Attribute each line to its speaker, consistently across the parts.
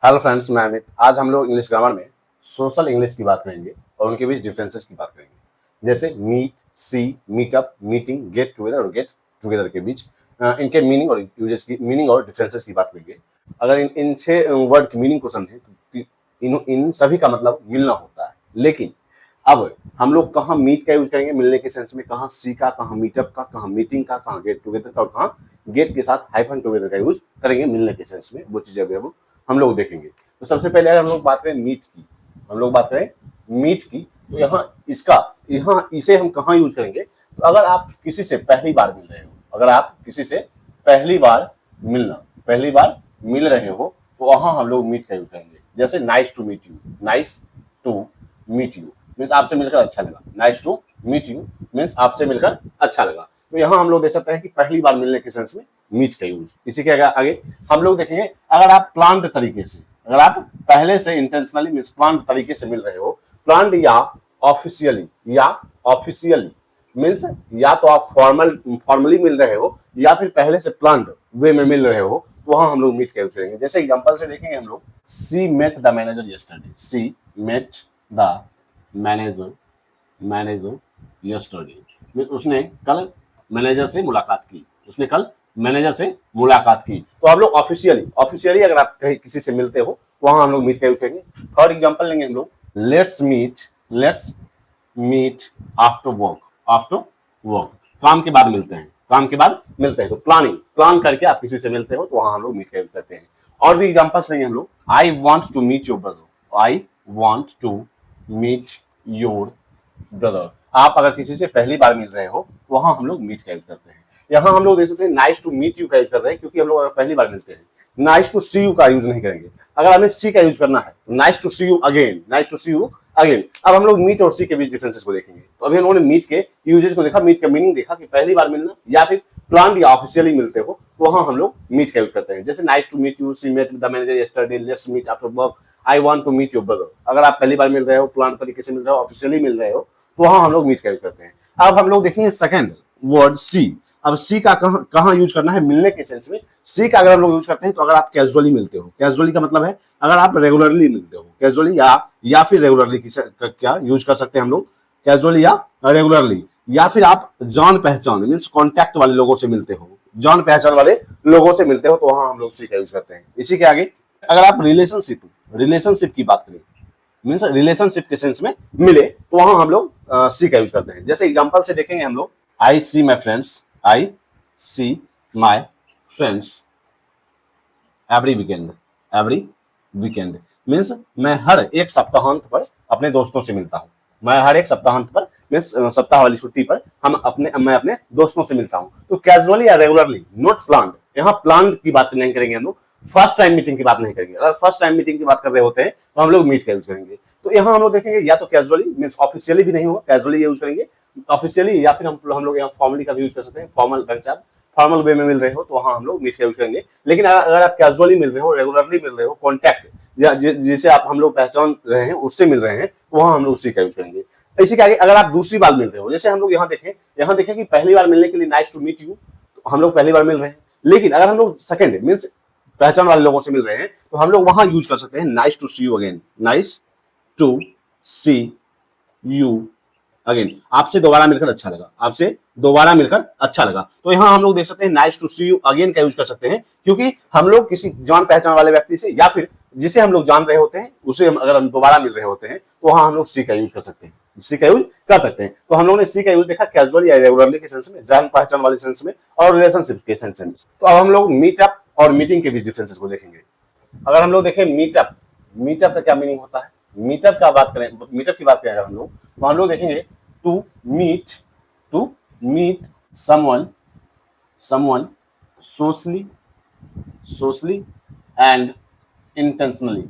Speaker 1: Hello friends, मैं अमित। आज हम लोग इंग्लिश ग्रामर में सोशल इंग्लिश की बात करेंगे और उनके बीच डिफरेंसेस की बात करेंगे। जैसे मीट, सी, मीटअप, मीटिंग, गेट टुगेदर और गेट टुगेदर के बीच इनके मीनिंग और यूजेस की मीनिंग और डिफरेंसेस की बात करेंगे। अगर इन छह वर्ड की मीनिंग को समझें तो इन सभी का मतलब मिलना होता है। लेकिन अब हम लोग कहाँ मीट का यूज करेंगे मिलने के सेंस में, कहाँ सी का, कहाँ मीटअप का, कहाँ मीटिंग का, कहाँ गेट टुगेदर का और कहाँ गेट के साथ हाइफन टुगेदर का यूज करेंगे मिलने के सेंस में। वो चीजें अभी हम लोग देखेंगे। तो सबसे पहले अगर हम लोग बात करें मीट की, हम लोग बात करें मीट की, तो यहाँ इसे हम कहाँ यूज करेंगे। तो अगर आप किसी से पहली बार मिल रहे हो, अगर आप किसी से पहली बार मिल रहे हो तो वहां हम लोग मीट का यूज करेंगे। जैसे nice to meet you, nice to meet you means आपसे मिलकर अच्छा लगा। Nice to meet you means आपसे मिलकर अच्छा लगा। तो यहाँ हम लोग देख सकते हैं कि पहली बार मिलने के सेंस में मीट का यूज। इसी के आगे हम लोग देखेंगे, अगर आप प्लान्ड तरीके से, अगर आप पहले से इंटेंशनली मीन्स प्लान्ड तरीके से मिल रहे हो, प्लान्ड या ऑफिशियली मीन्स या तो आप फॉर्मली मिल रहे हो या फिर पहले से प्लान्ड वे में मिल रहे हो, तो वहां हम लोग मीट का यूज करेंगे। जैसे एग्जांपल से देखेंगे हम लोग, she met the manager yesterday, she met the manager yesterday, उसने कल मैनेजर से मुलाकात की, उसने कल मैनेजर से मुलाकात की। तो आप लोग ऑफिशियली अगर आप कहीं किसी से मिलते हो तो वहां हम लोग मीट का यूज करेंगे। थर्ड एग्जांपल लेंगे हम लोग, लेट्स मीट आफ्टर वर्क, काम के बाद मिलते हैं। तो प्लान करके आप किसी से मिलते हो तो वहां हम लोग मीट का यूज करते हैं। और भी एग्जांपल्स लेंगे हम लोग, I want to meet your brother, आप अगर किसी से पहली बार मिल रहे हो तो वहां हम लोग मीट का यूज करते हैं। यहाँ हम लोग देख सकते हैं नाइस टू मीट यू का यूज कर रहे हैं, क्योंकि हम लोग अगर पहली बार मिलते हैं नाइस टू सी यू का यूज नहीं करेंगे। अगर हमें सी का यूज करना है तो nice to see you again. अब हम लोग मीट और सी के बीच डिफरेंसेस को देखेंगे। तो अभी हम लोगों ने मीट के यूजेस को देखा, मीट का मीनिंग देखा कि पहली बार मिलना या फिर प्लान्ड या ऑफिशियली मिलते हो तो वहां हम लोग मीट का यूज करते हैं। जैसे nice to meet you, she met the manager yesterday, let's meet after work, I want to meet your brother. अगर आप पहली बार मिल रहे हो, प्लान तरीके से मिल रहे हो, ऑफिशियली मिल रहे हो तो वहां हम लोग मीट का यूज करते हैं। अब हम लोग देखेंगे सेकंड वर्ड सी। अब सी का कहां यूज करना है मिलने के सेंस में। सी का अगर हम लोग यूज करते हैं तो अगर आप कैजुअली मिलते हो, कैजुअली का मतलब है अगर आप रेगुलरली मिलते हो, कैजुअली या फिर रेगुलरली क्या यूज कर सकते हैं हम लोग, कैजुअली या रेगुलरली, या फिर आप जान पहचान मीन्स कॉन्टैक्ट वाले लोगों से मिलते हो, जान पहचान वाले लोगों से मिलते हो तो वहां हम लोग सी का यूज करते हैं। इसी के आगे अगर आप रिलेशनशिप की बात करें मीन्स रिलेशनशिप के सेंस में मिले तो वहां हम लोग सी का यूज करते हैं। जैसे एग्जांपल से देखेंगे हम लोग, I see my friends every weekend means मैं हर एक सप्ताहांत पर अपने दोस्तों से मिलता हूं। मैं हर एक सप्ताहांत पर मीन्स सप्ताह वाली छुट्टी पर मैं अपने दोस्तों से मिलता हूं। तो कैजुअली या रेगुलरली, नॉट प्लान्ड। यहाँ प्लान्ड की बात नहीं करेंगे हम लोग, फर्स्ट टाइम मीटिंग की बात नहीं करेंगे। अगर फर्स्ट टाइम मीटिंग की बात कर रहे होते हैं तो हम लोग मीट का यूज करेंगे। तो यहाँ हम लोग देखेंगे या तो कैजुअली मीन्स ऑफिशियली भी नहीं होगा, कैजुअली यूज करेंगे ऑफिशियली, या फिर हम लोग यहाँ फॉर्मली का भी यूज कर सकते हैं। फॉर्मल वे में मिल रहे हो तो वहां हम लोग मीट का यूज करेंगे। लेकिन अगर आप कैजुअली मिल रहे हो, रेगुलरली मिल रहे हो, कॉन्टैक्ट जिसे आप हम लोग पहचान रहे हैं उससे मिल रहे हैं तो वहां हम लोग सी का यूज करेंगे। इसी के आगे अगर आप दूसरी बार मिल रहे हो, जैसे हम लोग यहाँ देखें कि पहली बार मिलने के लिए नाइस टू मीट यू, तो हम लोग पहली बार मिल रहे हैं। लेकिन अगर हम लोग सेकंड मीन्स पहचान वाले लोगों से मिल रहे हैं तो हम लोग वहां यूज कर सकते हैं nice to see you again, nice to see you again, आपसे दोबारा मिलकर अच्छा लगा। तो यहाँ हम लोग देख सकते हैं nice to see you again का यूज कर सकते हैं, क्योंकि हम लोग किसी जान पहचान वाले व्यक्ति से या फिर जिसे हम लोग जान रहे होते हैं उसे अगर हम दोबारा मिल रहे होते हैं तो वहां हम लोग सी का यूज कर सकते हैं। तो हम लोगों ने सी का यूज देखा कैजुअली या रेगुलरली के सेंस में, जान पहचान वाले सेंस में और रिलेशनशिप के सेंस में। तो अब हम लोग मीटअप और मीटिंग के बीच डिफरेंसेस को देखेंगे। अगर हम लोग देखें मीटअप का क्या मीनिंग होता है, मीटअप की बात करें अगर हम लोग, तो हम लोग देखेंगे to meet someone socially and intentionally.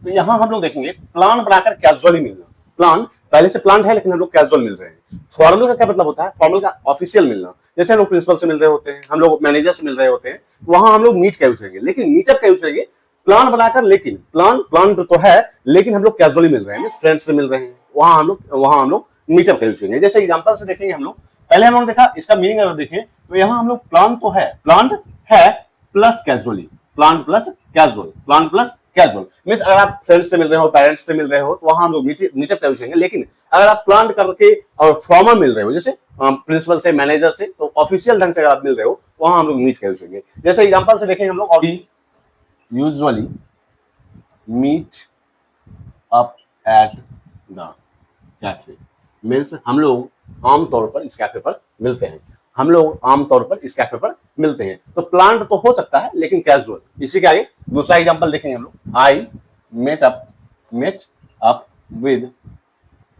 Speaker 1: तो यहां हम लोग देखेंगे प्लान बनाकर कैजुअली मिलना। प्लान पहले से प्लान है लेकिन हम लोग कैजुअल मिल रहे हैं। फॉर्मल का क्या मतलब होता है, फॉर्मल का ऑफिशियल मिलना। जैसे हम लोग प्रिंसिपल से मिल रहे होते हैं, हम लोग मैनेजर से मिल रहे होते हैं, वहां हम लोग मीट का यूज करेंगे। लेकिन मीटअप का यूज करेंगे प्लान बनाकर, लेकिन प्लान तो है लेकिन हम लोग कैजुअली मिल रहे हैं, फ्रेंड्स से मिल रहे हैं, वहां हम लोग मीटअप का यूज करेंगे। जैसे एग्जांपल से देखेंगे हम लोग, पहले हम लोग देखा इसका मीनिंग अगर देखें तो यहाँ हम लोग प्लान है plus casually, plan plus casual, plan plus casual means अगर आप फ्रेंड्स से मिल रहे हो, पेरेंट्स से मिल रहे हो, तो वहां हम लोग मीटअप का यूज करेंगे। लेकिन अगर आप प्लान करके और फॉर्मल मिल रहे हो, जैसे प्रिंसिपल से, मैनेजर से, तो ऑफिशियल ढंग से अगर आप मिल रहे हो, वहां हम लोग मीट का यूज करेंगे। जैसे एग्जाम्पल से देखेंगे हम लोग, और usually meet up at the cafe means हम लोग आमतौर पर इस कैफे पर मिलते हैं, हम लोग आमतौर पर इस कैफे पर मिलते हैं। तो प्लांट तो हो सकता है लेकिन कैजुअल। इसी के आगे दूसरा एग्जांपल देखेंगे हम लोग, I met up with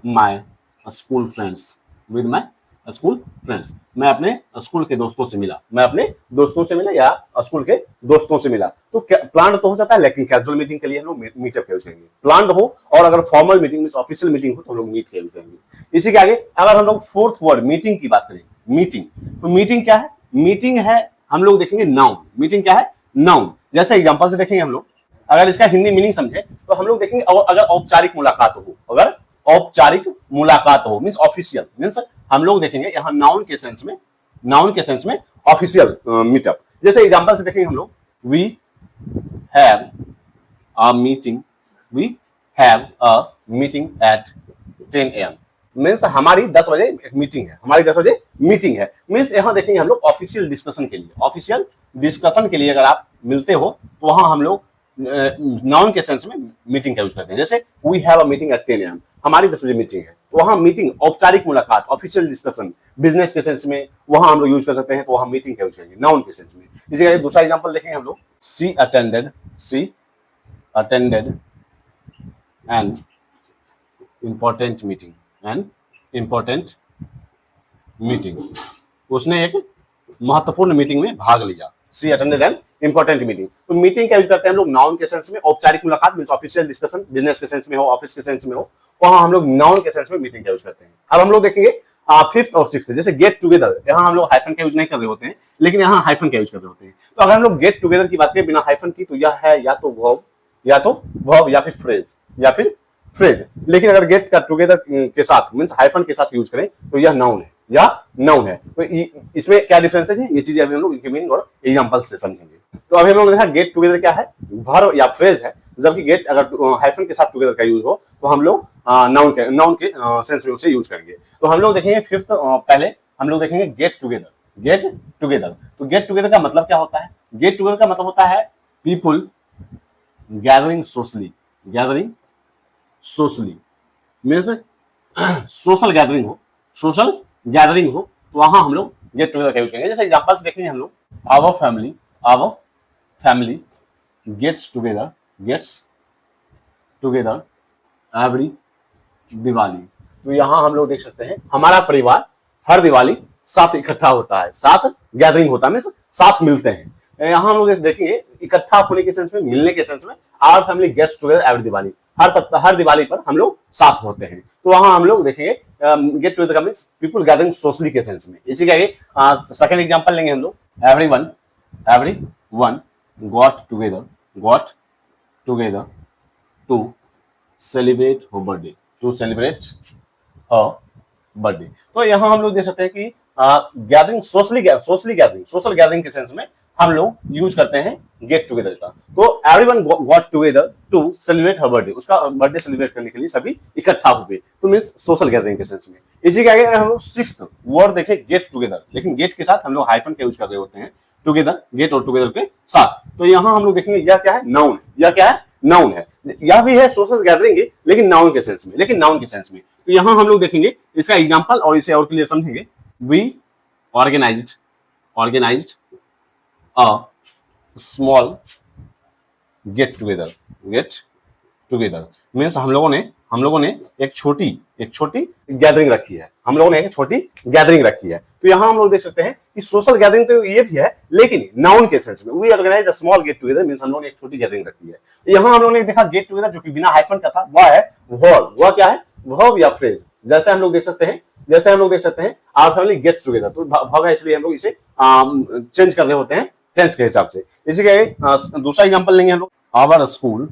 Speaker 1: my school friends, with my school friends, मैं अपने स्कूल के दोस्तों से मिला, मैं अपने दोस्तों से मिला या स्कूल के दोस्तों से मिला। तो प्लान तो हो सकता है लेकिन कैजुअल मीटिंग के लिए हम लोग मीटअप का यूज करेंगे। प्लान हो और अगर formal meeting means official meeting हो तो हम लोग मीट का यूज करेंगे। इसी के आगे अगर हम लोग फोर्थ वर्ड मीटिंग की बात करें, मीटिंग, तो मीटिंग क्या है? मीटिंग है हम लोग देखेंगे नाउन। मीटिंग क्या है? नाउन। जैसे एग्जांपल से देखेंगे हम लोग, अगर इसका हिंदी मीनिंग समझे तो हम लोग देखेंगे अगर औपचारिक मुलाकात हो, अगर औपचारिक मुलाकात हो मींस ऑफिशियल, मींस हम लोग देखेंगे यहाँ नाउन के सेंस में, नाउन के सेंस में ऑफिशियल मीटअप। जैसे एग्जांपल से देखेंगे हम लोग, we have a meeting, we have a meeting at 10 AM means हमारी 10 बजे एक मीटिंग है, हमारी 10 बजे मीटिंग है। मीन्स यहाँ देखेंगे हम लोग ऑफिशियल डिस्कशन के लिए, ऑफिशियल डिस्कशन के लिए अगर आप मिलते हो तो वहां हम लोग नाउन के सेंस में मीटिंग का यूज करते हैं। जैसे we have a meeting at 10 AM, हमारी 10 बजे मीटिंग है, तो वहां मीटिंग औपचारिक मुलाकात, ऑफिशियल डिस्कशन, बिजनेस के सेंस में वहां हम लोग यूज कर सकते हैं, तो वहां मीटिंग का यूज करेंगे नाउन के सेंस में। इसी का दूसरा एग्जांपल देखेंगे हम लोग, she attended an important meeting, an important meeting, उसने एक महत्वपूर्ण मीटिंग में भाग लिया। She attended an important meeting. तो मीटिंग का यूज करते हैं हम लोग नाउन के सेंस में, औपचारिक मुलाकात मींस ऑफिशियल डिस्कशन, बिजनेस के सेंस में हो, ऑफिस के सेंस में हो, वहां हम लोग नाउन के सेंस में मीटिंग का यूज करते हैं। अब हम लोग देखेंगे फिफ्थ और सिक्स्थ, जैसे गेट टुगेदर, यहाँ हम लोग हाइफन का यूज नहीं कर रहे होते हैं लेकिन यहाँ हाइफन का यूज कर रहे होते हैं। तो अगर हम लोग गेट टुगेदर की बात करें बिना हाइफन की, तो यह है या तो वर्ब या फिर फ्रेज, लेकिन अगर गेट का टुगेदर के साथ मींस हाइफन के साथ यूज करें तो यह नाउन है या नाउन है। तो इसमें क्या डिफरेंस है, ये चीजें अभी हम लोग इनके मीनिंग और एग्जांपल से समझेंगे। तो अभी हम लोग ने देखा गेट टुगेदर क्या है, वर्ब या फ्रेज है, जबकि गेट अगर हाइफन के साथ टुगेदर का यूज हो तो हम लोग नाउन के सेंस में उसे यूज करेंगे। तो हम लोग देखेंगे फिफ्थ, पहले हम लोग देखेंगे गेट टुगेदर। तो गेट टुगेदर का मतलब क्या होता है? गेट टुगेदर का मतलब होता है people gathering socially means social gathering हो, तो वहां हम लोग गेट टुगेदर का यूज करेंगे। जैसे एग्जांपल से देखेंगे हम लोग, our family gets together every Diwali. तो यहां हम लोग देख सकते हैं हमारा परिवार हर दिवाली साथ इकट्ठा होता है, साथ गैदरिंग होता है, मींस साथ मिलते हैं। यहाँ हम लोग देखेंगे इकट्ठा होने के सेंस में, मिलने के सेंस में, our family gets together every Diwali, हर दिवाली पर हम लोग साथ होते हैं। तो वहां हम लोग देखेंगे गेट टुगेदर का मींस पीपल गैदरिंग सोशली के सेंस में। इसी के आगे सेकंड एग्जांपल लेंगे हम लोग, everyone got together to celebrate her birthday. तो यहाँ हम लोग देख सकते हैं कि गैदरिंग सोशल गैदरिंग के सेंस में हम लोग यूज करते हैं गेट टुगेदर का। तो everyone got together to celebrate her birthday, उसका बर्थडे सेलिब्रेट करने के लिए सभी इकट्ठा हुए, तो मींस सोशल गैदरिंग के सेंस में। इसी के आगे हम लोग सिक्स्थ वर्ड देखें गेट टुगेदर, लेकिन गेट के साथ हम लोग हाइफन का यूज कर रहे होते हैं, टुगेदर, गेट और टुगेदर के साथ। तो यहाँ हम लोग देखेंगे यह क्या है, नाउन है, यह भी है सोशल गैदरिंग लेकिन नाउन के सेंस में। तो यहाँ हम लोग देखेंगे इसका एग्जांपल और इसे और क्लियर समझेंगे। We organised a small get together means हम लोगों ने एक छोटी गैदरिंग रखी है, तो यहाँ हम लोग देख सकते हैं कि सोशल गैदरिंग तो ये भी है लेकिन नाउन के सेंस में। We organise a small get together means हम लोगों ने एक छोटी गैदरिंग रखी है। यहाँ हम लोगों ने देखा गेट टुगेदर जो कि बिना हाइफन का था, वह है वर्ब। वह क्या है? वर्ब या फ्रेज। जैसे हम लोग देख सकते हैं आवर फैमिली गेट्स टुगेदर, तो वर्ब है इसलिए हम लोग इसे चेंज कर रहे होते हैं टेंस के हिसाब से। इसी के दूसरा एग्जांपल लेंगे हम लोग, our school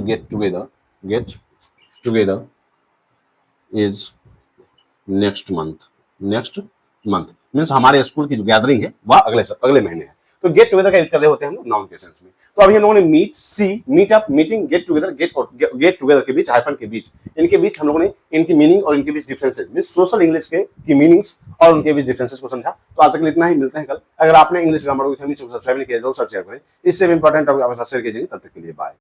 Speaker 1: get together is next month means हमारे स्कूल की जो गैदरिंग है वह अगले महीने है। तो गेट टुगेदर का यूज कर रहे होते हैं हम लोग नाउन के सेंस में। तो अभी हम लोगों ने meet, see, meet up, meeting, get together, get together के बीच हाइफन के बीच, इनके बीच हम लोगों ने इनकी मीनिंग और इनके बीच डिफरेंसेस मीन सोशल इंग्लिश के की मीनिंग्स और उनके बीच डिफरेंसेस को समझा। तो आज तक इतना ही, मिलते हैं कल। अगर आपने इंग्लिश ग्रामर को सब्सक्राइब नहीं किया जरूर सब्सक्राइब करें। इससे भी इंपॉर्टेंट टॉपिक आप शेयर कीजिए। तब तक के लिए बाय।